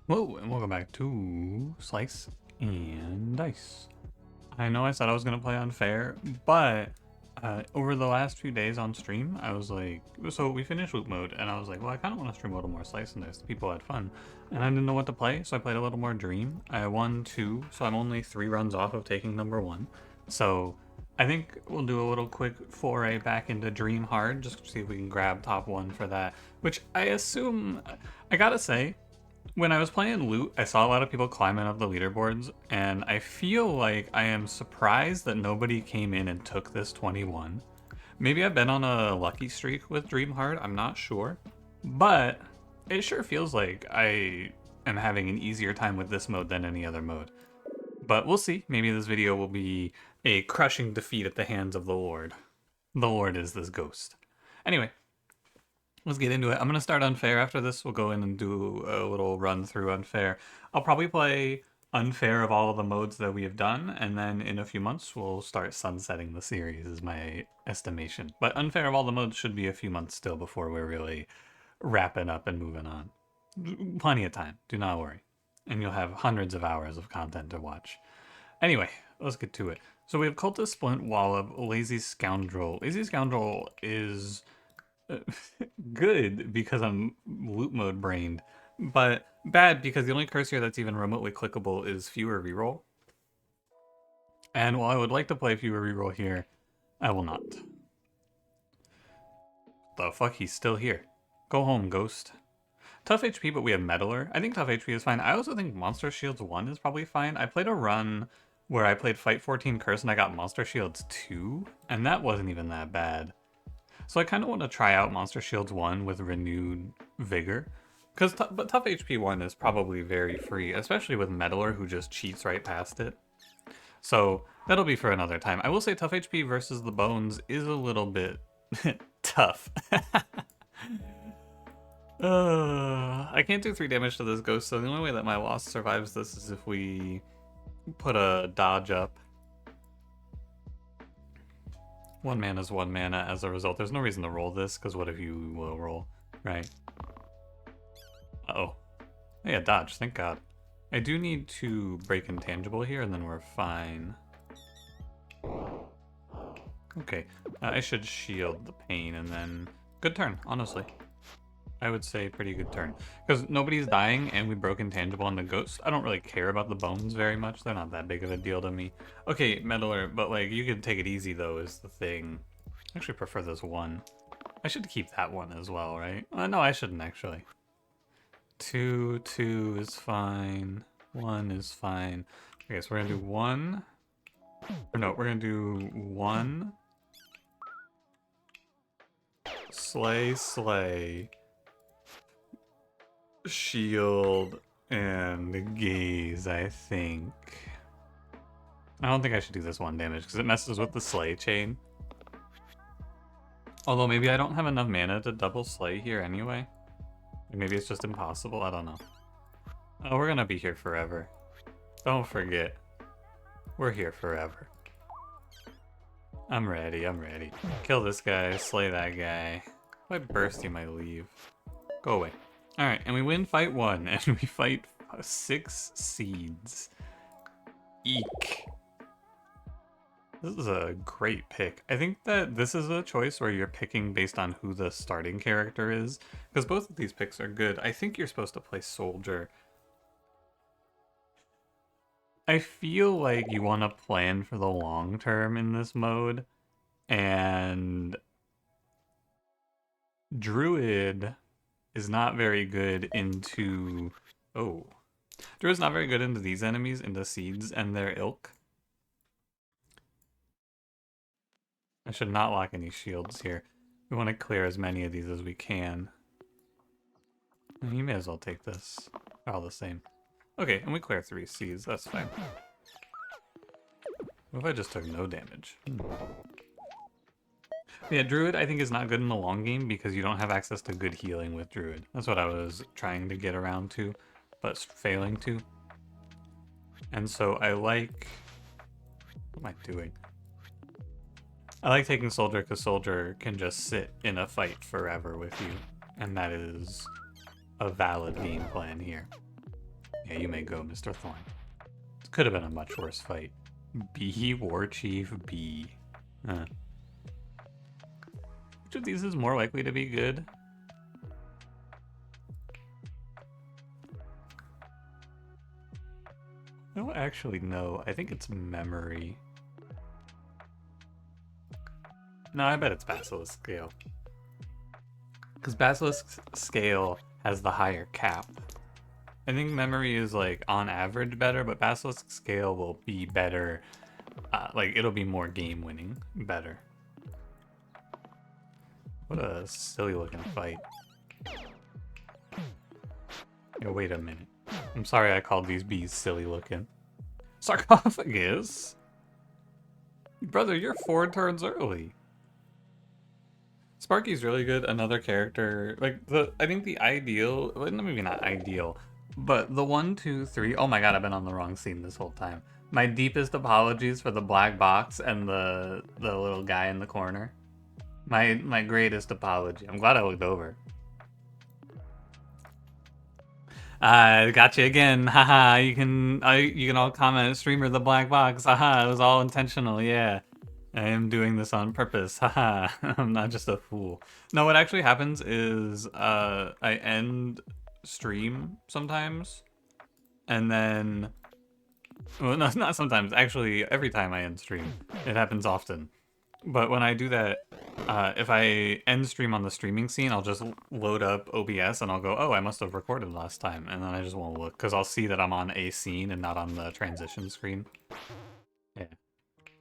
Whoa, and welcome back to Slice and Dice. I know I said I was going to play unfair, but over the last few days on stream, I was like, so we finished loop mode, and I was like, well, I kind of want to stream a little more Slice and Dice. People had fun, and I didn't know what to play, so I played a little more Dream. I won 2, so I'm only 3 runs off of taking number 1. So I think we'll do a little quick foray back into Dream Hard, just to see if we can grab top 1 for that, which I assume, I gotta say, when I was playing Loot, I saw a lot of people climbing up the leaderboards, and I feel like I am surprised that nobody came in and took this 21. Maybe I've been on a lucky streak with Dream Hard, I'm not sure. But it sure feels like I am having an easier time with this mode than any other mode. But we'll see. Maybe this video will be a crushing defeat at the hands of the Lord. The Lord is this ghost. Anyway, let's get into it. I'm going to start unfair after this. We'll go in and do a little run through unfair. I'll probably play unfair of all of the modes that we have done, and then in a few months we'll start sunsetting the series is my estimation. But unfair of all the modes should be a few months still before we're really wrapping up and moving on. Plenty of time, do not worry. And you'll have hundreds of hours of content to watch. Anyway, let's get to it. So we have Cultist, Splint, Wallop, Lazy Scoundrel. Lazy Scoundrel is good because I'm loot mode brained, but bad because the only curse here that's even remotely clickable is fewer reroll. And while I would like to play fewer reroll here, I will not. The fuck, he's still here. Go home, ghost. Tough HP, but we have Meddler. I think tough HP is fine. I also think Monster Shields 1 is probably fine. I played a run where I played Fight 14 Curse and I got Monster Shields 2, and that wasn't even that bad. So I kind of want to try out Monster Shields 1 with renewed vigor. But Tough HP 1 is probably very free, especially with Meddler who just cheats right past it. So that'll be for another time. I will say Tough HP versus the Bones is a little bit tough. I can't do 3 damage to this ghost, so the only way that my loss survives this is if we put a dodge up. 1 mana is 1 mana as a result. There's no reason to roll this, because what if you will roll, right? Uh-oh. Yeah, dodge, thank god. I do need to break intangible here, and then we're fine. Okay, I should shield the pain, and then... Good turn, honestly. I would say pretty good turn. Because nobody's dying, and we broke intangible on the ghost. I don't really care about the bones very much. They're not that big of a deal to me. Okay, Meddler, but like, you can take it easy, though, is the thing. I actually prefer this 1. I should keep that 1 as well, right? No, I shouldn't, actually. 2 is fine. 1 is fine. Okay, so we're gonna do 1. Or no, we're gonna do 1. Slay. Shield and gaze, I think. I don't think I should do this 1 damage because it messes with the slay chain. Although maybe I don't have enough mana to double slay here anyway. Maybe it's just impossible, I don't know. Oh, we're gonna be here forever. Don't forget. We're here forever. I'm ready. Kill this guy, slay that guy. If I burst, you might leave. Go away. Alright, and we win fight 1, and we fight 6 seeds. Eek. This is a great pick. I think that this is a choice where you're picking based on who the starting character is, because both of these picks are good. I think you're supposed to play Soldier. I feel like you want to plan for the long term in this mode, and Druid is not very good into... Oh. Druid's not very good into these enemies, into seeds and their ilk. I should not lock any shields here. We want to clear as many of these as we can. You may as well take this. They're all the same. Okay, and we clear 3 seeds. That's fine. What if I just took no damage? Yeah, Druid I think is not good in the long game because you don't have access to good healing with Druid. That's what I was trying to get around to, but failing to. And so I like... What am I doing? I like taking Soldier because Soldier can just sit in a fight forever with you. And that is a valid game plan here. Yeah, you may go, Mr. Thorn. This could have been a much worse fight. B, War Chief, B. Huh. Which of these is more likely to be good? I don't actually know. I think it's memory. No, I bet it's Basilisk Scale. Because Basilisk Scale has the higher cap. I think memory is like on average better, but Basilisk Scale will be better. Like it'll be more game winning better. What a silly looking fight. Yo, wait a minute. I'm sorry I called these bees silly looking. Sarcophagus? Brother, you're 4 turns early. Sparky's really good. Another character, like I think the ideal, well, maybe not ideal, but the 1, 2, 3. Oh my god, I've been on the wrong scene this whole time. My deepest apologies for the black box and the little guy in the corner. My greatest apology. I'm glad I looked over. I got you again. Haha. You can all comment streamer the black box. Haha. It was all intentional. Yeah. I am doing this on purpose. Haha. I'm not just a fool. No, what actually happens is I end stream sometimes, and then, well, no, not sometimes. Actually, every time I end stream, it happens often. But when I do that, if I end stream on the streaming scene, I'll just load up OBS and I'll go, oh, I must have recorded last time. And then I just won't look because I'll see that I'm on a scene and not on the transition screen. Yeah.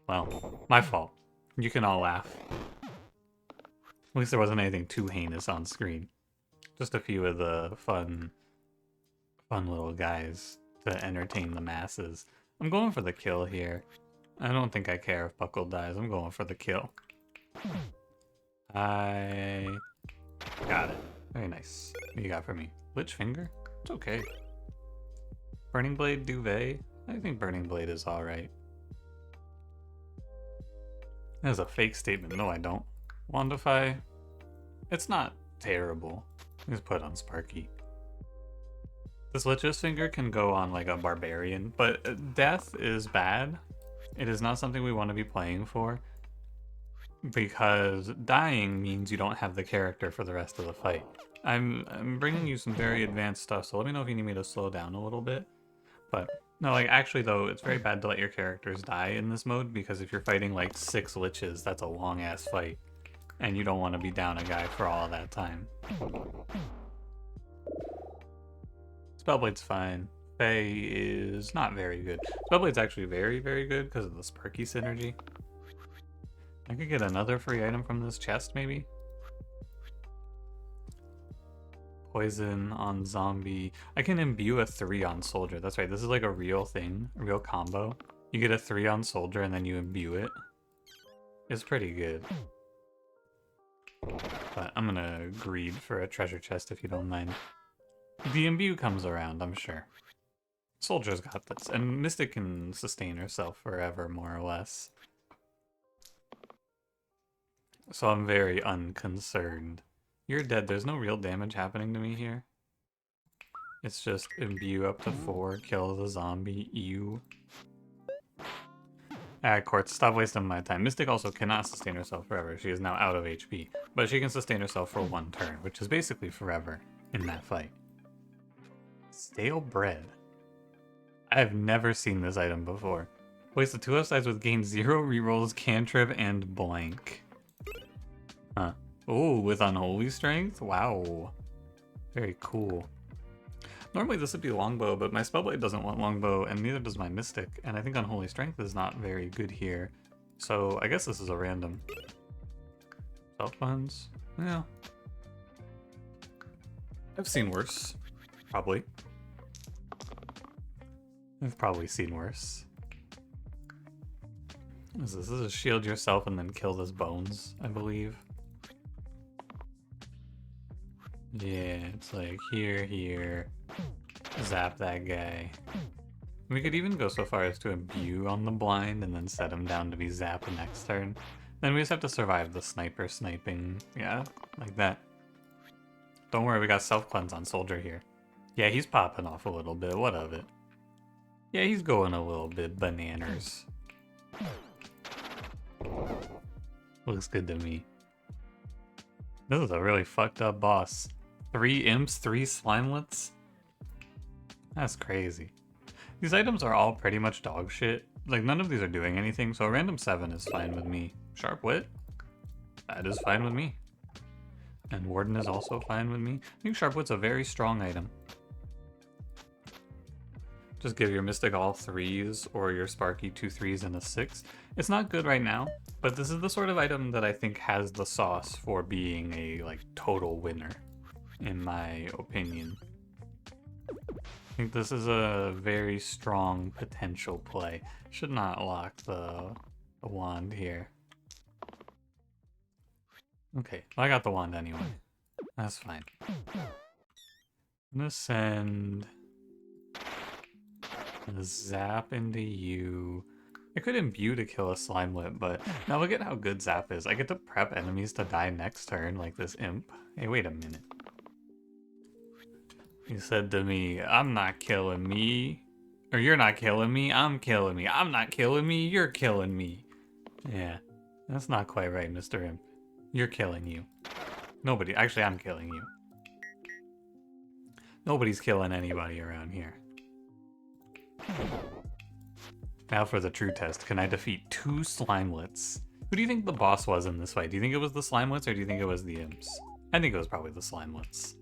Well, my fault. You can all laugh. At least there wasn't anything too heinous on screen. Just a few of the fun little guys to entertain the masses. I'm going for the kill here. I don't think I care if Buckle dies. I'm going for the kill. I got it. Very nice. What you got for me? Lich Finger? It's okay. Burning Blade Duvet? I think Burning Blade is alright. That's a fake statement. No, I don't. Wandify? It's not terrible. Just put it on Sparky. This Lich's Finger can go on like a Barbarian, but death is bad. It is not something we want to be playing for, because dying means you don't have the character for the rest of the fight. I'm bringing you some very advanced stuff, so let me know if you need me to slow down a little bit. But no, like actually though, it's very bad to let your characters die in this mode, because if you're fighting like 6 liches, that's a long ass fight, and you don't want to be down a guy for all that time. Spellblade's fine. Faye is not very good. Spellblade's actually very, very good because of the Sparky synergy. I could get another free item from this chest, maybe? Poison on zombie. I can imbue a 3 on soldier. That's right, this is like a real thing, a real combo. You get a 3 on soldier and then you imbue it. It's pretty good. But I'm gonna greed for a treasure chest if you don't mind. The imbue comes around, I'm sure. Soldier's got this, and Mystic can sustain herself forever, more or less. So I'm very unconcerned. You're dead. There's no real damage happening to me here. It's just imbue up to 4, kill the zombie, ew. Alright, Quartz, stop wasting my time. Mystic also cannot sustain herself forever. She is now out of HP. But she can sustain herself for 1 turn, which is basically forever in that fight. Stale bread. I have never seen this item before. Waste the 2 sides with gain 0 rerolls, cantrip, and blank. Huh. Oh, with unholy strength? Wow. Very cool. Normally this would be longbow, but my spellblade doesn't want longbow, and neither does my mystic, and I think unholy strength is not very good here. So I guess this is a random. Self-funds? Yeah. I've seen worse. Probably. I've probably seen worse. What is this? This is shield yourself and then kill this bones, I believe. Yeah, it's like here, zap that guy. We could even go so far as to imbue on the blind and then set him down to be zapped the next turn. Then we just have to survive the sniper sniping. Yeah, like that. Don't worry, we got self-cleanse on soldier here. Yeah, he's popping off a little bit. What of it? Yeah, he's going a little bit bananas. Looks good to me. This is a really fucked up boss. 3 imps, 3 slimelets? That's crazy. These items are all pretty much dog shit. Like, none of these are doing anything, so a random 7 is fine with me. Sharp Wit? That is fine with me. And Warden is also fine with me. I think Sharp Wit's a very strong item. Just give your Mystic all 3s or your Sparky 2 3s and a 6. It's not good right now, but this is the sort of item that I think has the sauce for being a like total winner, in my opinion. I think this is a very strong potential play. Should not lock the wand here. Okay, well, I got the wand anyway. That's fine. I'm gonna send a zap into you. I could imbue to kill a slimelet, but now look at how good zap is. I get to prep enemies to die next turn, like this imp. Hey, wait a minute. You said to me, I'm not killing me. Or you're not killing me, I'm killing me. I'm not killing me, you're killing me. Yeah, that's not quite right, Mr. Imp. You're killing you. Nobody, actually I'm killing you. Nobody's killing anybody around here. Now for the true test. Can I defeat 2 slimelets? Who do you think the boss was in this fight? Do you think it was the slimelets or do you think it was the imps? I think it was probably the slimelets.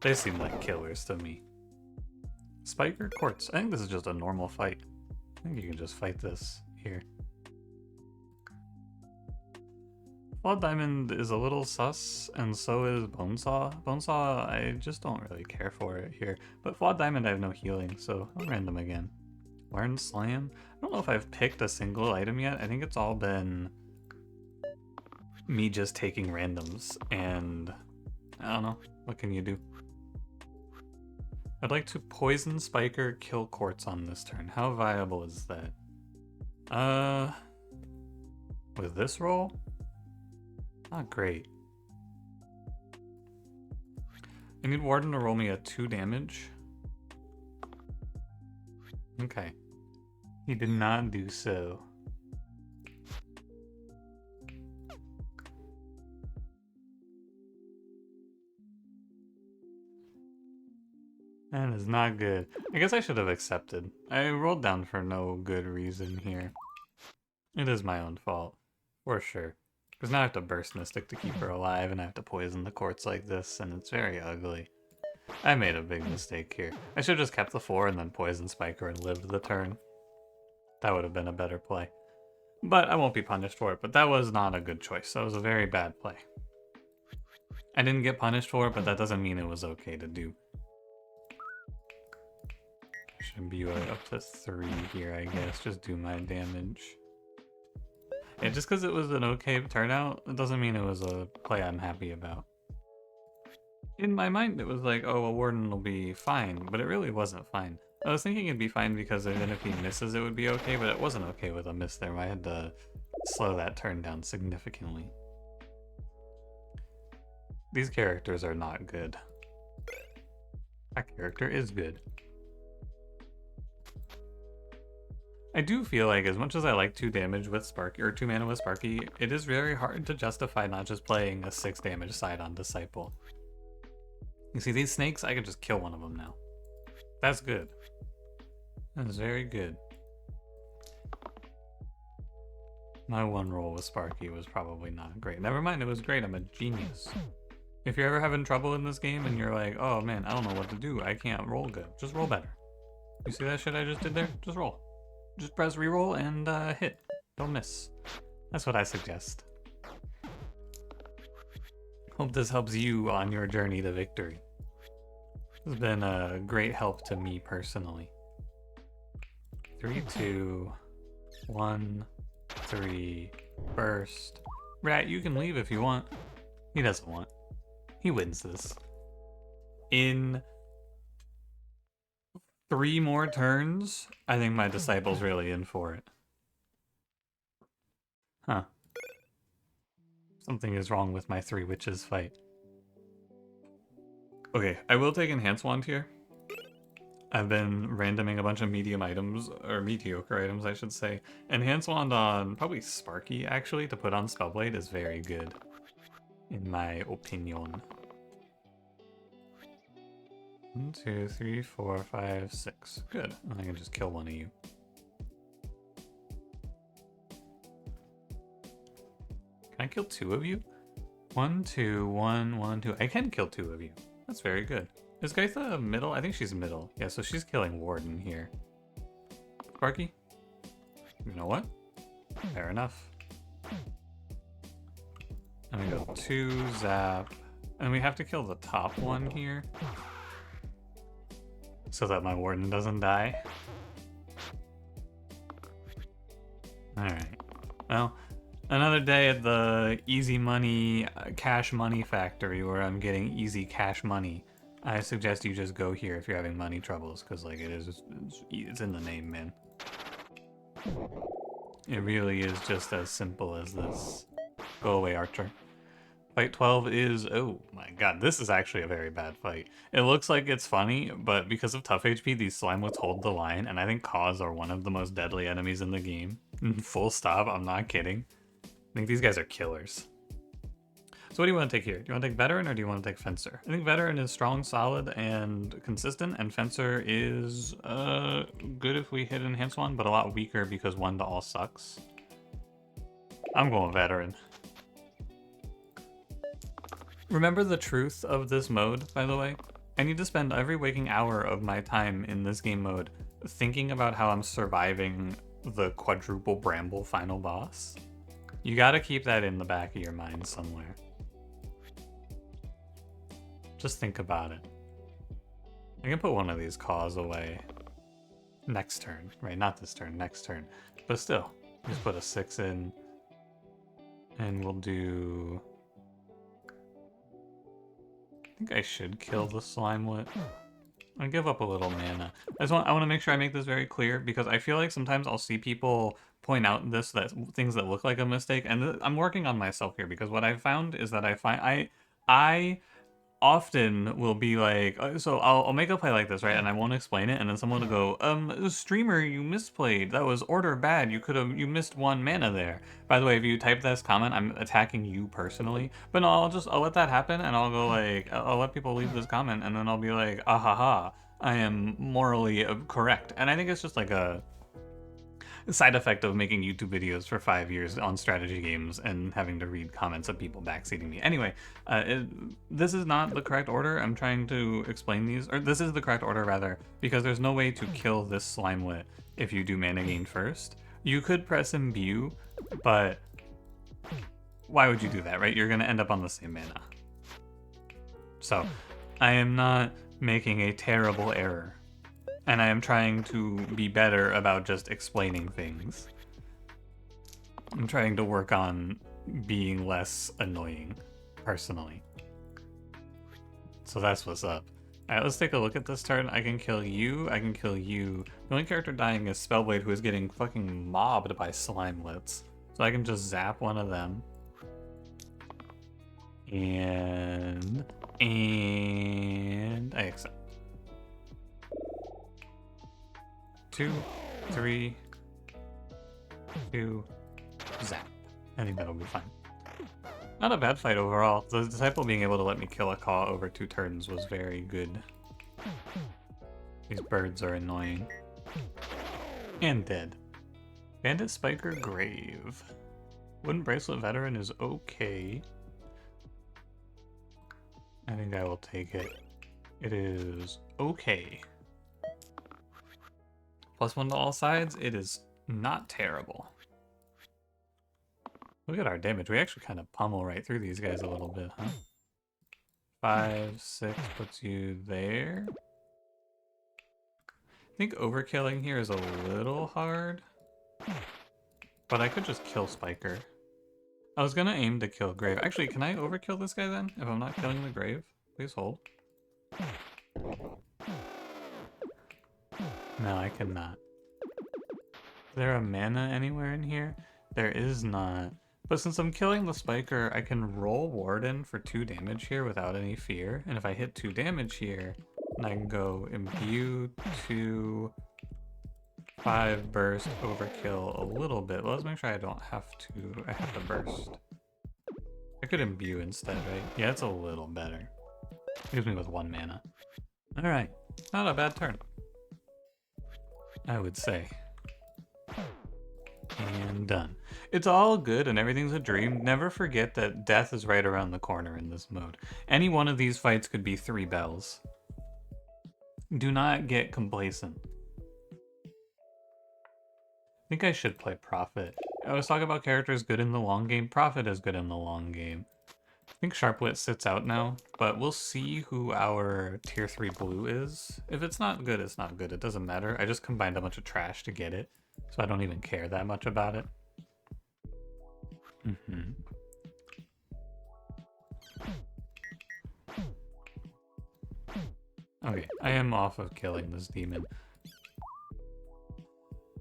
They seem like killers to me. Spiker Quartz. I think this is just a normal fight. I think you can just fight this here. Flawed Diamond is a little sus, and so is Bonesaw. Bonesaw, I just don't really care for it here. But Flawed Diamond, I have no healing, so I'll random again. Learn Slam? I don't know if I've picked a single item yet. I think it's all been me just taking randoms, and I don't know. What can you do? I'd like to poison Spiker, kill Quartz on this turn. How viable is that? With this roll? Not great. I need Warden to roll me a 2 damage. Okay. He did not do so. That is not good. I guess I should have accepted. I rolled down for no good reason here. It is my own fault. For sure. Because now I have to burst Mystic to keep her alive, and I have to poison the Quartz like this, and it's very ugly. I made a big mistake here. I should have just kept the 4 and then poisoned Spiker and lived the turn. That would have been a better play. But I won't be punished for it, but that was not a good choice. That was a very bad play. I didn't get punished for it, but that doesn't mean it was okay to do. Should be up to 3 here, I guess. Just do my damage. Yeah, just because it was an okay turnout, it doesn't mean it was a play I'm happy about. In my mind, it was like, oh, a Warden will be fine, but it really wasn't fine. I was thinking it'd be fine because even if he misses, it would be okay, but it wasn't okay with a miss there. I had to slow that turn down significantly. These characters are not good. That character is good. I do feel like as much as I like 2 damage with Sparky, or 2 mana with Sparky, it is very hard to justify not just playing a 6 damage side on Disciple. You see these snakes? I could just kill one of them now. That's good. That is very good. My 1 roll with Sparky was probably not great. Never mind, it was great. I'm a genius. If you're ever having trouble in this game and you're like, oh man, I don't know what to do. I can't roll good. Just roll better. You see that shit I just did there? Just roll. Just press reroll and hit. Don't miss. That's what I suggest. Hope this helps you on your journey to victory. This has been a great help to me personally. 3, 2, 1, 3, burst. Rat, you can leave if you want. He doesn't want. He wins this. In 3 more turns, I think my Disciple's really in for it. Huh. Something is wrong with my 3 witches fight. Okay, I will take Enhance Wand here. I've been randoming a bunch of medium items, or mediocre items, I should say. Enhance Wand on probably Sparky, actually, to put on Spellblade is very good, in my opinion. 1, 2, 3, 4, 5, 6. Good. I can just kill one of you. Can I kill 2 of you? 1, 2, 1, 1, 2. I can kill 2 of you. That's very good. Is Gaitha middle? I think she's middle. Yeah, so she's killing Warden here. Sparky? You know what? Fair enough. And we go 2, zap. And we have to kill the top one here, so that my Warden doesn't die. Alright. Well, another day at the easy money, cash money factory where I'm getting easy cash money. I suggest you just go here if you're having money troubles, because like it's in the name, man. It really is just as simple as this. Go away, Archer. Fight 12 is, oh my god, this is actually a very bad fight. It looks like it's funny, but because of tough HP, these Slimewoods hold the line, and I think Caws are one of the most deadly enemies in the game. Full stop, I'm not kidding. I think these guys are killers. So what do you want to take here? Do you want to take Veteran or do you want to take Fencer? I think Veteran is strong, solid, and consistent, and Fencer is good if we hit Enhance One, but a lot weaker because 1 to all sucks. I'm going Veteran. Remember the truth of this mode, by the way? I need to spend every waking hour of my time in this game mode thinking about how I'm surviving the quadruple bramble final boss. You gotta keep that in the back of your mind somewhere. Just think about it. I can put one of these Caws away next turn, right? Not this turn, next turn. But still, just put a 6 in, and we'll do... I think I should kill the Slimelet. I'll give up a little mana. I want to make sure I make this very clear, because I feel like sometimes I'll see people point out things that look like a mistake, and I'm working on myself here, because what I've found is that I often will be like, so I'll make a play like this, right? And I won't explain it, and then someone will go, streamer, you misplayed. That was order bad. You missed 1 mana there. By the way, if you type this comment, I'm attacking you personally. But no, I'll let that happen, and I'll go like, I'll let people leave this comment, and then I'll be like, ahaha, I am morally correct. And I think it's just like a side effect of making YouTube videos for 5 years on strategy games and having to read comments of people backseating me. Anyway, this is not the correct order. I'm trying to explain these, or this is the correct order rather, because there's no way to kill this Slimelet if you do mana gain first. You could press Imbue, but why would you do that, right? You're gonna end up on the same mana. So, I am not making a terrible error. And I am trying to be better about just explaining things. I'm trying to work on being less annoying, personally. So that's what's up. Alright, let's take a look at this turn. I can kill you, I can kill you. The only character dying is Spellblade, who is getting fucking mobbed by Slimelets. So I can just zap one of them. And I accept. 2, 3, 2, zap. I think that'll be fine. Not a bad fight overall. The Disciple being able to let me kill a Caw over 2 turns was very good. These birds are annoying. And dead. Bandit Spiker Grave. Wooden Bracelet Veteran is okay. I think I will take it. It is okay. +1 to all sides, it is not terrible. Look at our damage. We actually kind of pummel right through these guys a little bit, huh? 5, 6 puts you there. I think overkilling here is a little hard. But I could just kill Spiker. I was gonna aim to kill Grave. Actually, can I overkill this guy then? If I'm not killing the Grave? Please hold. No, I cannot. Is there a mana anywhere in here? There is not. But since I'm killing the Spiker, I can roll Warden for 2 damage here without any fear. And if I hit 2 damage here, And I can go imbue to 5 burst, overkill a little bit. Well, let's make sure I don't have to. I have to burst. I could imbue instead, right? Yeah, it's a little better. Leaves me with 1 mana. Alright, not a bad turn, I would say. And done. It's all good and everything's a dream. Never forget that death is right around the corner in this mode. Any one of these fights could be 3 bells. Do not get complacent. I think I should play Prophet. I was talking about characters good in the long game. Prophet is good in the long game. I think Sharpwit sits out now, but we'll see who our tier 3 blue is. If it's not good, it's not good. It doesn't matter. I just combined a bunch of trash to get it, so I don't even care that much about it. Okay, I am off of killing this demon.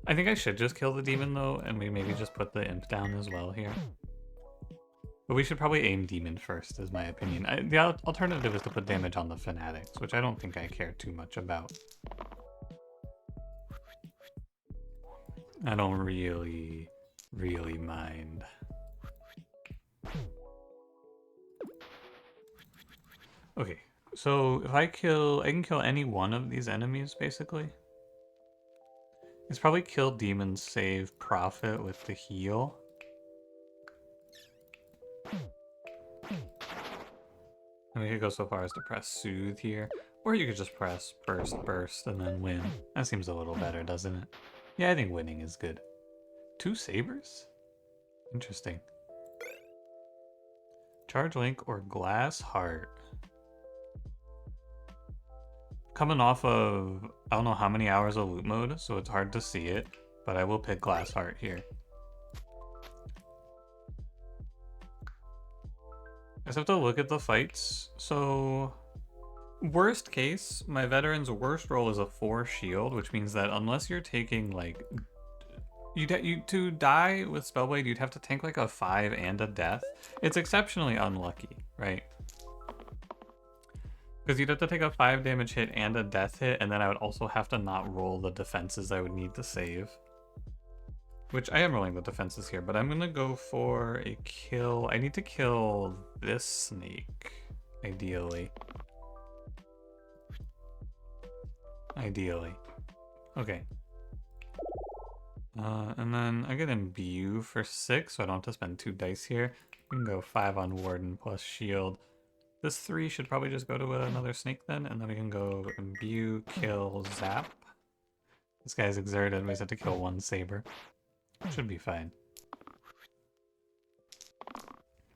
I think I should just kill the demon though, and we maybe just put the imp down as well here. But we should probably aim demon first, is my opinion. The alternative is to put damage on the fanatics, which I don't think I care too much about. I don't really mind. Okay, so if I can kill any one of these enemies, basically. It's probably kill demon, save Prophet with the heal. And we could go so far as to press Soothe here. Or you could just press Burst, and then win. That seems a little better, doesn't it? Yeah, I think winning is good. 2 sabers? Interesting. Charge Link or Glass Heart. Coming off of, I don't know how many hours of loot mode, so it's hard to see it, but I will pick Glass Heart here. I just have to look at the fights. So, worst case, my veteran's worst roll is a 4 shield, which means that unless you're taking like, to die with Spellblade, you'd have to tank like a 5 and a death. It's exceptionally unlucky, right? Because you'd have to take a 5 damage hit and a death hit, and then I would also have to not roll the defenses I would need to save. Which I am rolling the defenses here, but I'm gonna go for a kill. I need to kill this snake, ideally. Ideally. Okay. And then I get imbue for 6, so I don't have to spend 2 dice here. We can go 5 on Warden plus shield. This 3 should probably just go to another snake then, and then we can go imbue, kill, zap. This guy's exerted, we just have to kill 1 saber. Should be fine.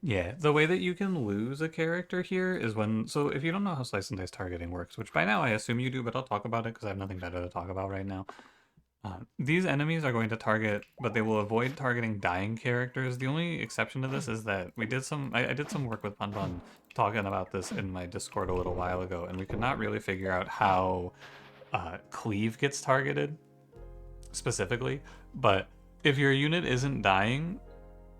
Yeah, the way that you can lose a character here is when... So if you don't know how Slice and Dice targeting works, which by now I assume you do, but I'll talk about it because I have nothing better to talk about right now. These enemies are going to target, but they will avoid targeting dying characters. The only exception to this is that we did some... I did some work with Pun talking about this in my Discord a little while ago, and we could not really figure out how Cleave gets targeted specifically, but if your unit isn't dying,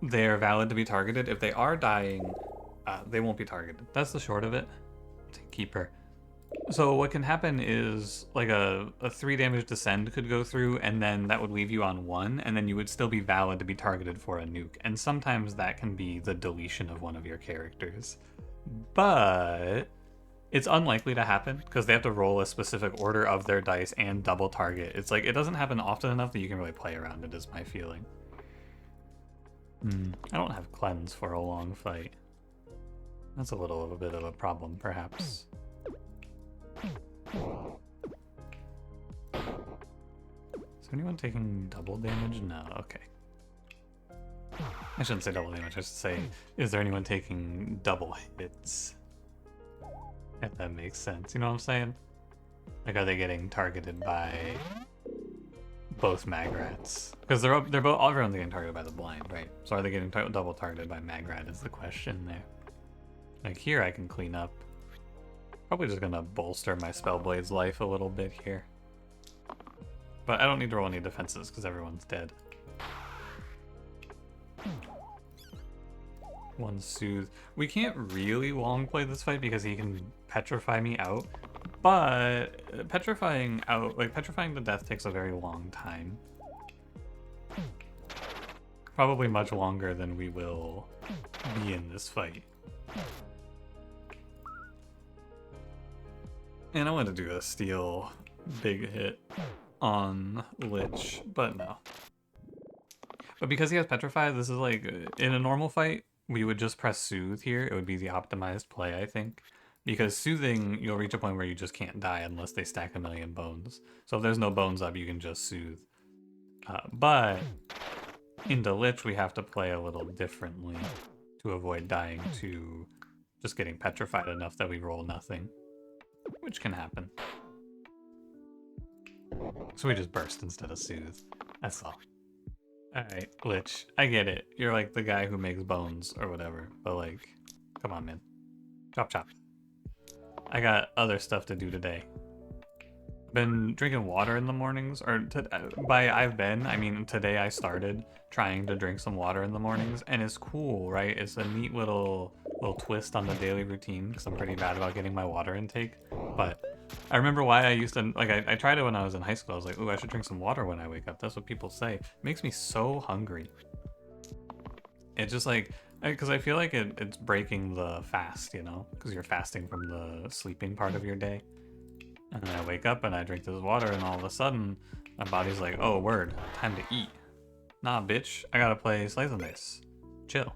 they're valid to be targeted. If they are dying, they won't be targeted. That's the short of it. Keeper. So what can happen is like a 3 damage descend could go through, and then that would leave you on 1, and then you would still be valid to be targeted for a nuke. And sometimes that can be the deletion of one of your characters. But it's unlikely to happen because they have to roll a specific order of their dice and double target. It's like, it doesn't happen often enough that you can really play around it, is my feeling. I don't have cleanse for a long fight. That's a little of a bit of a problem, perhaps. Is anyone taking double damage? No, okay. I shouldn't say double damage, I should say, is there anyone taking double hits? If that makes sense, you know what I'm saying? Like, are they getting targeted by both Magrats? Because they're both, everyone's getting targeted by the blind, right? So are they getting double targeted by Magrat is the question there. Like here I can clean up. Probably just gonna bolster my Spellblade's life a little bit here. But I don't need to roll any defenses because everyone's dead. 1 soothe. We can't really long play this fight because he can petrify me out. But petrifying the death takes a very long time. Probably much longer than we will be in this fight. And I want to do a steel big hit on Lich, but no. But because he has Petrify, this is like, in a normal fight, we would just press Soothe here. It would be the optimized play, I think. Because Soothing, you'll reach a point where you just can't die unless they stack a million bones. So if there's no bones up, you can just Soothe. But into Lich, we have to play a little differently to avoid dying to just getting petrified enough that we roll nothing, which can happen. So we just burst instead of Soothe. That's all. Alright, Lich, I get it. You're like the guy who makes bones or whatever, but like, come on, man. Chop chop. I got other stuff to do today. Been drinking water in the mornings, or I mean today I started trying to drink some water in the mornings, and it's cool, right? It's a neat little twist on the daily routine, because I'm pretty bad about getting my water intake. But I remember why I used to, like, I tried it when I was in high school. I was like, ooh, I should drink some water when I wake up. That's what people say. It makes me so hungry. It's just like, because I feel like it's breaking the fast, you know? Because you're fasting from the sleeping part of your day. And then I wake up and I drink this water, and all of a sudden, my body's like, oh, word, time to eat. Nah, bitch, I gotta play Slice and Dice. Chill.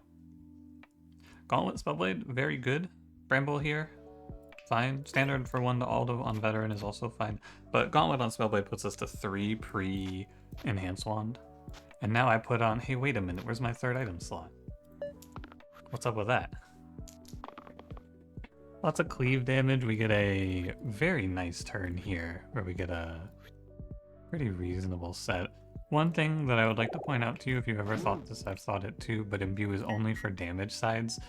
Gauntlet Spellblade, very good. Bramble here, fine. Standard for 1 to Aldo on Veteran is also fine. But Gauntlet on Spellblade puts us to 3 pre-Enhance Wand. And now I put on, hey, wait a minute, where's my 3rd item slot? What's up with that? Lots of cleave damage. We get a very nice turn here, where we get a pretty reasonable set. One thing that I would like to point out to you, if you've ever thought this, I've thought it too, but imbue is only for damage sides.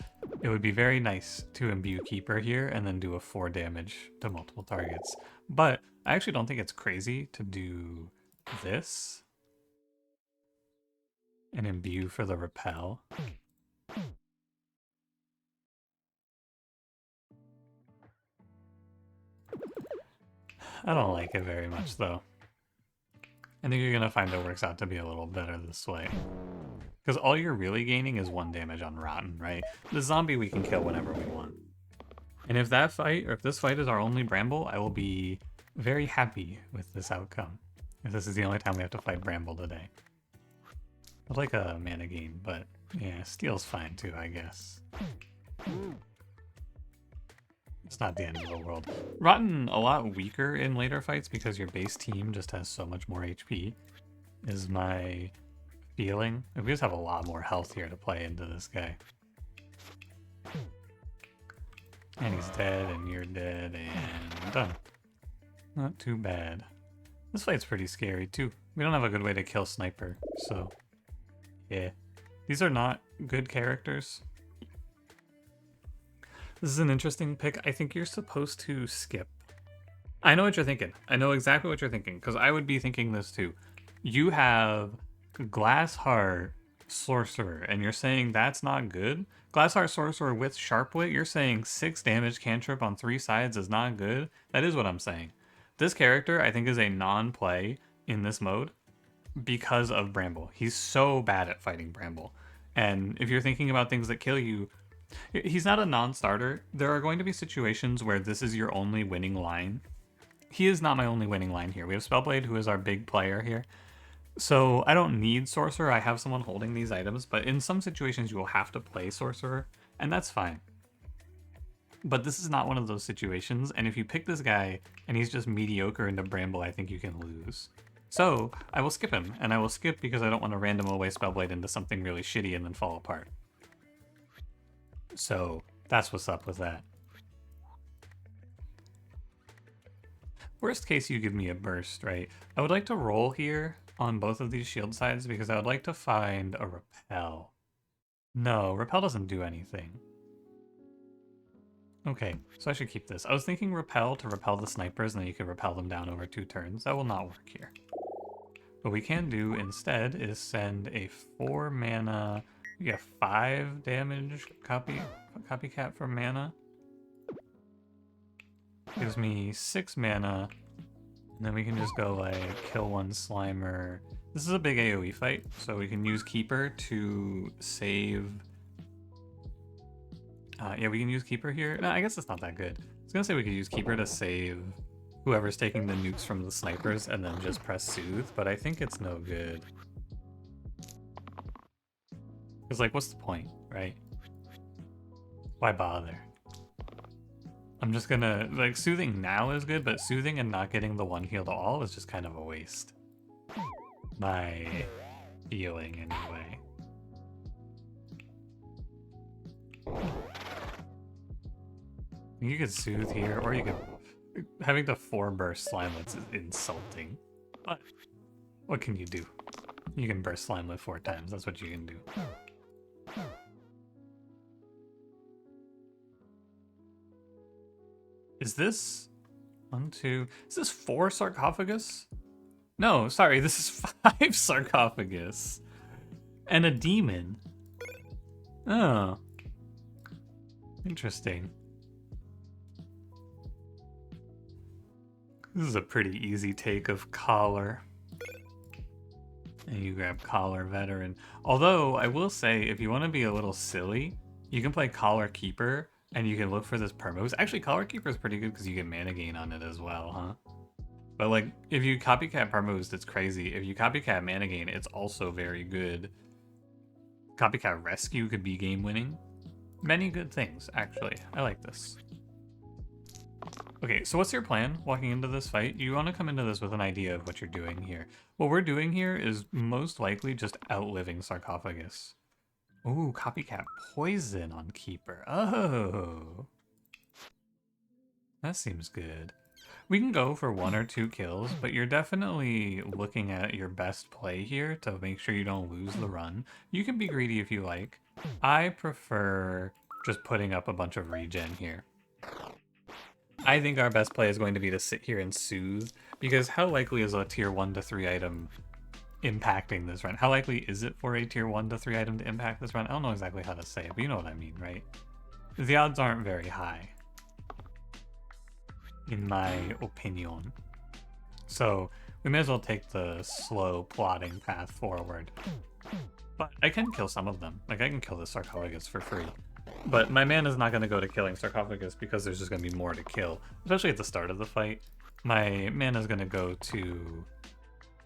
It would be very nice to imbue Keeper here and then do a 4 damage to multiple targets. But I actually don't think it's crazy to do this and imbue for the repel. I don't like it very much, though. I think you're gonna find it works out to be a little better this way. Because all you're really gaining is 1 damage on Rotten, right? The zombie we can kill whenever we want. And if that fight, or if this fight is our only Bramble, I will be very happy with this outcome. If this is the only time we have to fight Bramble today. I'd like a mana gain, but yeah, Steel's fine too, I guess. It's not the end of the world. Rotten a lot weaker in later fights because your base team just has so much more HP, is my feeling. We just have a lot more health here to play into this guy. And he's dead, and you're dead, and done. Not too bad. This fight's pretty scary too. We don't have a good way to kill Sniper, so yeah. These are not good characters. This is an interesting pick. I think you're supposed to skip. I know what you're thinking. I know exactly what you're thinking, because I would be thinking this too. You have Glass Heart Sorcerer, and you're saying that's not good? Glass Heart Sorcerer with Sharpwit, you're saying 6 damage cantrip on 3 sides is not good? That is what I'm saying. This character, I think, is a non-play in this mode because of Bramble. He's so bad at fighting Bramble. And if you're thinking about things that kill you, he's not a non-starter. There are going to be situations where this is your only winning line. He is not my only winning line here. We have Spellblade, who is our big player here. So I don't need Sorcerer. I have someone holding these items, but in some situations you will have to play Sorcerer, and that's fine. But this is not one of those situations, and if you pick this guy and he's just mediocre into Bramble, I think you can lose. So I will skip him, and I will skip because I don't want to random away Spellblade into something really shitty and then fall apart. So that's what's up with that. Worst case, you give me a burst, right? I would like to roll here on both of these shield sides because I would like to find a repel. No, repel doesn't do anything. Okay, so I should keep this. I was thinking repel to repel the snipers, and then you could repel them down over 2 turns. That will not work here. What we can do instead is send a 4 mana, you get 5 damage copycat for mana. gives me 6 mana. And then we can just go like kill one Slimer. This is a big AoE fight, so we can use Keeper to save. Yeah, we can use Keeper here. No, I guess it's not that good. I was gonna say we could use Keeper to save whoever's taking the nukes from the snipers and then just press Soothe, but I think it's no good. Because, like, what's the point, right? Why bother? I'm just gonna, like, Soothing now is good, but Soothing and not getting the one heal to all is just kind of a waste. My feeling, anyway. You could Soothe here, or you could... Having to 4-burst Slimelets is insulting. But what can you do? You can burst Slimelet 4 times, that's what you can do. Is this... 1, 2... Is this 4 sarcophagus? No, sorry, this is 5 sarcophagus. And a demon. Oh. Interesting. This is a pretty easy take of Collar. And you grab Collar Veteran. Although, I will say, if you want to be a little silly, you can play Collar Keeper, and you can look for this permos. Actually, Collar Keeper is pretty good because you get mana gain on it as well, huh? But, like, if you copycat permos, it's crazy. If you copycat mana gain, it's also very good. Copycat Rescue could be game-winning. Many good things, actually. I like this. Okay, so what's your plan walking into this fight? You want to come into this with an idea of what you're doing here. What we're doing here is most likely just outliving Sarcophagus. Ooh, Copycat Poison on Keeper. Oh. That seems good. We can go for 1 or 2 kills, but you're definitely looking at your best play here to make sure you don't lose the run. You can be greedy if you like. I prefer just putting up a bunch of regen here. I think our best play is going to be to sit here and Soothe, because how likely is a tier 1 to 3 item impacting this run? How likely is it for a tier 1 to 3 item to impact this run? I don't know exactly how to say it, but you know what I mean, right? The odds aren't very high, in my opinion. So we may as well take the slow plodding path forward. But I can kill some of them. Like, I can kill the Sarcophagus for free. But my mana is not going to go to killing Sarcophagus because there's just going to be more to kill. Especially at the start of the fight. My mana is going to go to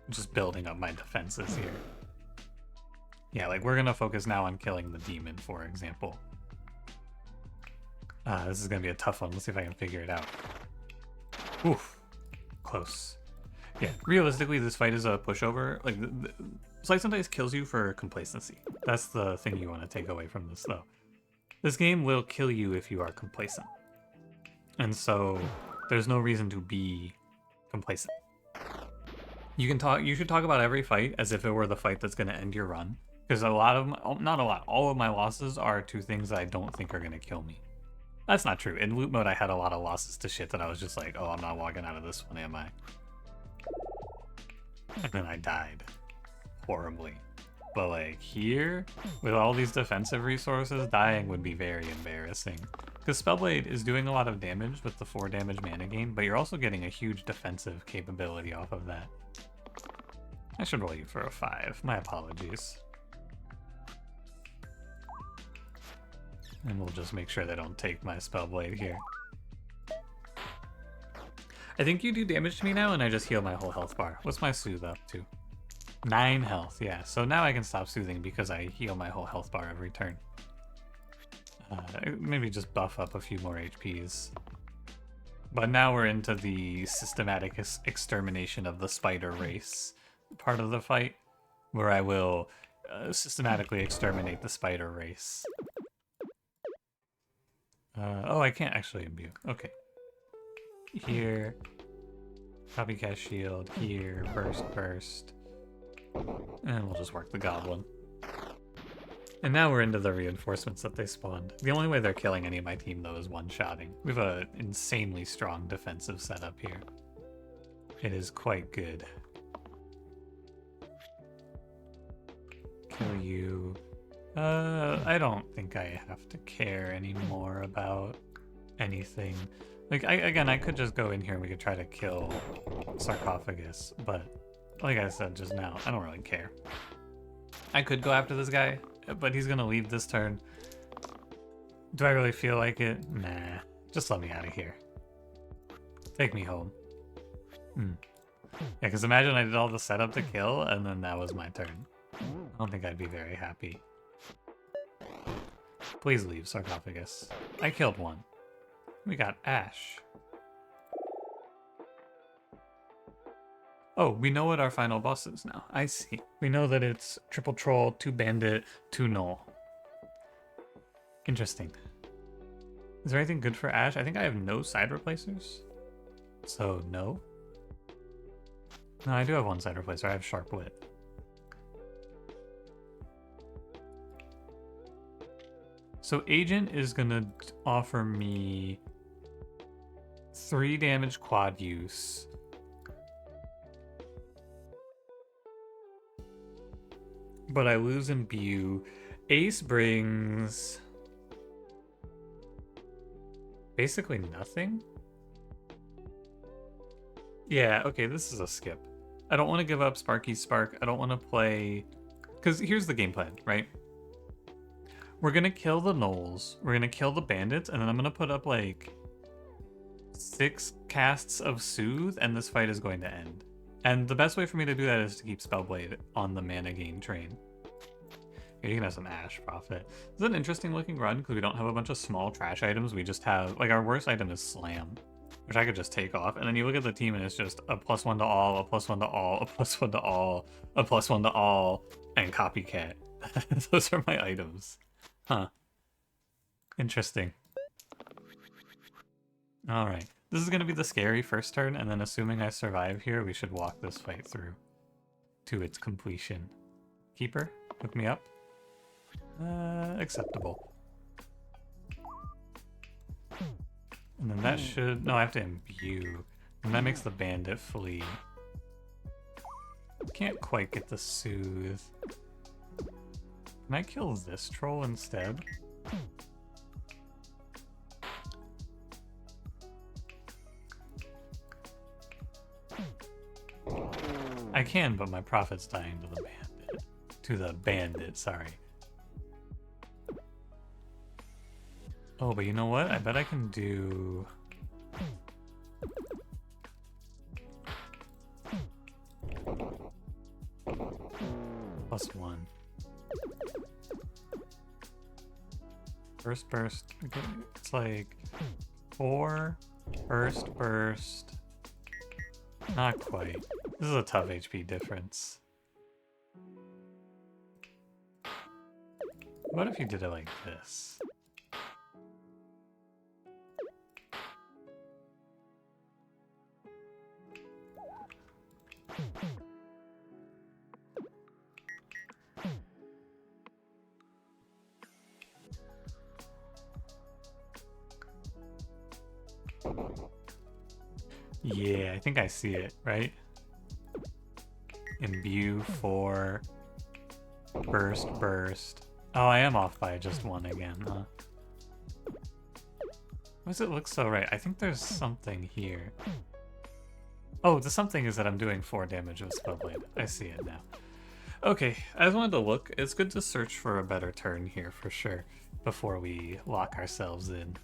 just building up my defenses here. Yeah, like, we're going to focus now on killing the demon, for example. This is going to be a tough one. Let's see if I can figure it out. Oof. Close. Yeah, realistically, this fight is a pushover. Like, Slice and Dice kills you for complacency. That's the thing you want to take away from this, though. This game will kill you if you are complacent. And so, there's no reason to be complacent. You should talk about every fight as if it were the fight that's going to end your run. Because all of my losses are to things that I don't think are going to kill me. That's not true. In loot mode, I had a lot of losses to shit that I was just like, oh, I'm not walking out of this one, am I? And then I died. Horribly. But, like, here, with all these defensive resources, dying would be very embarrassing. Because Spellblade is doing a lot of damage with the 4 damage mana gain, but you're also getting a huge defensive capability off of that. I should roll you for a 5. My apologies. And we'll just make sure they don't take my Spellblade here. I think you do damage to me now, and I just heal my whole health bar. What's my Soothe up to? 9 health, yeah. So now I can stop soothing because I heal my whole health bar every turn. Maybe just buff up a few more HPs. But now we're into the systematic extermination of the spider race part of the fight, where I will systematically exterminate the spider race. Oh, I can't actually imbue. Okay. Here. Copycat shield. Here. Burst. And we'll just work the goblin. And now we're into the reinforcements that they spawned. The only way they're killing any of my team, though, is one-shotting. We have an insanely strong defensive setup here. It is quite good. Kill you. I don't think I have to care anymore about anything. Like, again, I could just go in here and we could try to kill Sarcophagus, but like I said just now, I don't really care. I could go after this guy, but he's gonna leave this turn. Do I really feel like it? Nah. Just let me out of here. Take me home. Yeah, because imagine I did all the setup to kill, and then that was my turn. I don't think I'd be very happy. Please leave, Sarcophagus. I killed one. We got Ash. Oh, we know what our final boss is now. I see. We know that it's Triple Troll, 2 Bandit, 2 Null. Interesting. Is there anything good for Ash? I think I have no side replacers. So, no. No, I do have one side replacer. I have Sharp Wit. So Agent is gonna offer me 3 damage quad use. But I lose Imbue. Ace brings basically nothing. Yeah, okay, this is a skip. I don't want to give up Sparky's Spark. I don't want to play... Because here's the game plan, right? We're going to kill the Gnolls. We're going to kill the Bandits. And then I'm going to put up, like, 6 casts of Soothe. And this fight is going to end. And the best way for me to do that is to keep Spellblade on the mana gain train. Here, you can have some Ash Prophet. This is an interesting looking run because we don't have a bunch of small trash items. We just have... Like, our worst item is Slam, which I could just take off. And then you look at the team and it's just a +1 to all, a +1 to all, a +1 to all, a +1 to all, and Copycat. Those are my items. Huh. Interesting. Alright. This is going to be the scary first turn, and then assuming I survive here, we should walk this fight through to its completion. Keeper, hook me up. Acceptable. And then that should... No, I have to imbue. And that makes the bandit flee. Can't quite get the soothe. Can I kill this troll instead? I can, but my prophet's dying to the bandit. To the bandit, sorry. Oh, but you know what? I bet I can do... +1. First burst. Okay, it's like 4 first burst. Not quite. This is a tough HP difference. What if you did it like this? Yeah, I think I see it, right? Imbue 4 burst. Oh, I am off by just 1 again, huh? Why does it look so right? I think there's something here. Oh, the something is that I'm doing 4 damage with Spellblade. I see it now. Okay, I just wanted to look. It's good to search for a better turn here for sure before we lock ourselves in.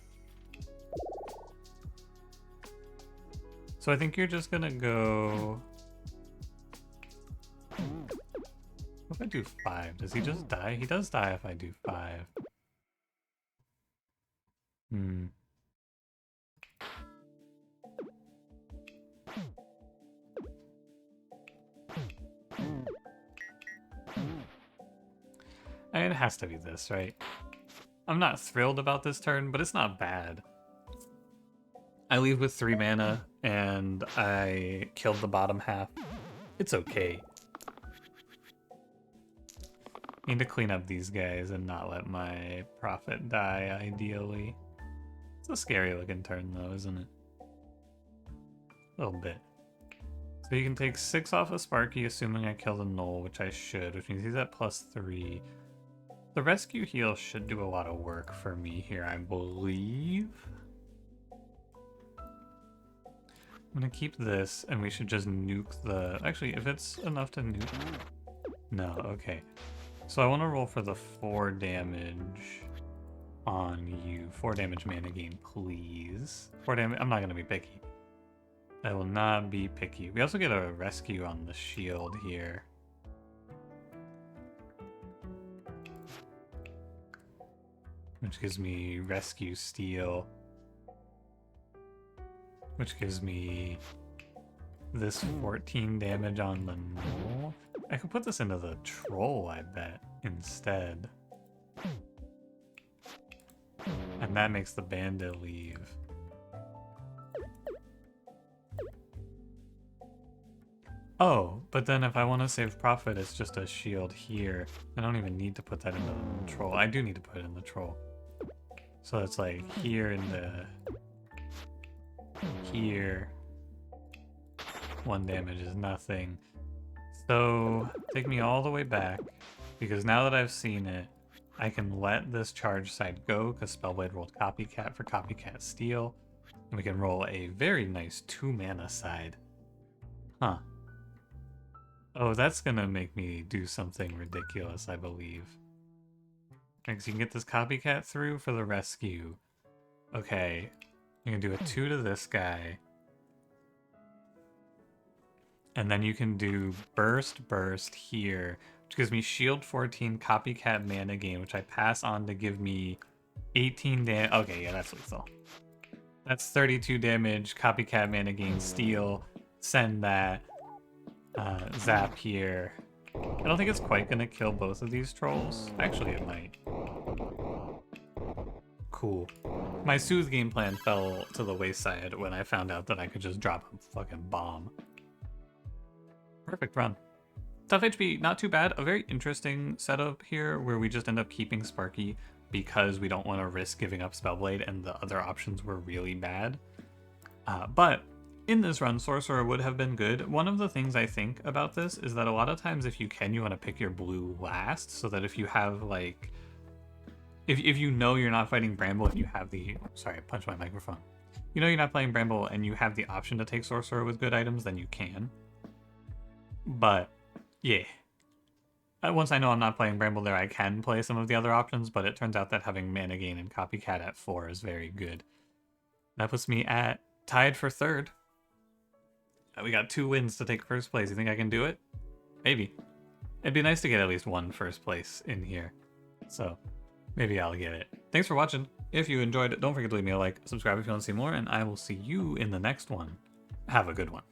So I think you're just gonna go... What if I do 5? Does he just die? He does die if I do 5. I mean, it has to be this, right? I'm not thrilled about this turn, but it's not bad. I leave with 3 mana, and I killed the bottom half. It's okay. Need to clean up these guys and not let my prophet die, ideally. It's a scary looking turn, though, isn't it? A little bit. So you can take 6 off of Sparky, assuming I kill the Gnoll, which I should, which means he's at +3. The rescue heal should do a lot of work for me here, I believe. I'm gonna keep this, and we should just nuke the... Actually, if it's enough to nuke... No, okay. So I want to roll for the 4 damage on you. 4 damage mana gain, please. 4 damage... I'm not gonna be picky. I will not be picky. We also get a rescue on the shield here. Which gives me rescue steal. Which gives me this 14 damage on the null. I could put this into the troll, I bet, instead. And that makes the bandit leave. Oh, but then if I want to save profit, it's just a shield here. I don't even need to put that into the troll. I do need to put it in the troll. So it's like here in the... Here. 1 damage is nothing. So take me all the way back, because now that I've seen it, I can let this charge side go, because Spellblade rolled Copycat for Copycat Steal, and we can roll a very nice 2 mana side. Huh. Oh, that's gonna make me do something ridiculous, I believe. Because you can get this Copycat through for the rescue. Okay, you can do a 2 to this guy. And then you can do burst here, which gives me shield 14, Copycat mana gain, which I pass on to give me 18 damage. Okay, yeah, that's lethal. That's 32 damage, Copycat mana gain, steal, send that, zap here. I don't think it's quite gonna kill both of these trolls. Actually, it might. Cool. My Soothe game plan fell to the wayside when I found out that I could just drop a fucking bomb. Perfect run. Tough HP, not too bad. A very interesting setup here where we just end up keeping Sparky because we don't want to risk giving up Spellblade and the other options were really bad. But in this run, Sorcerer would have been good. One of the things I think about this is that a lot of times if you can, you want to pick your blue last so that if you have like... If you know you're not fighting Bramble and you have the... Sorry, I punched my microphone. You know you're not playing Bramble and you have the option to take Sorcerer with good items, then you can. But, yeah. Once I know I'm not playing Bramble there, I can play some of the other options, but it turns out that having Mana Gain and Copycat at 4 is very good. That puts me at tied for 3rd. We got 2 wins to take 1st place. You think I can do it? Maybe. It'd be nice to get at least 1 1st place in here. So, maybe I'll get it. Thanks for watching. If you enjoyed it, don't forget to leave me a like, subscribe if you want to see more, and I will see you in the next one. Have a good one.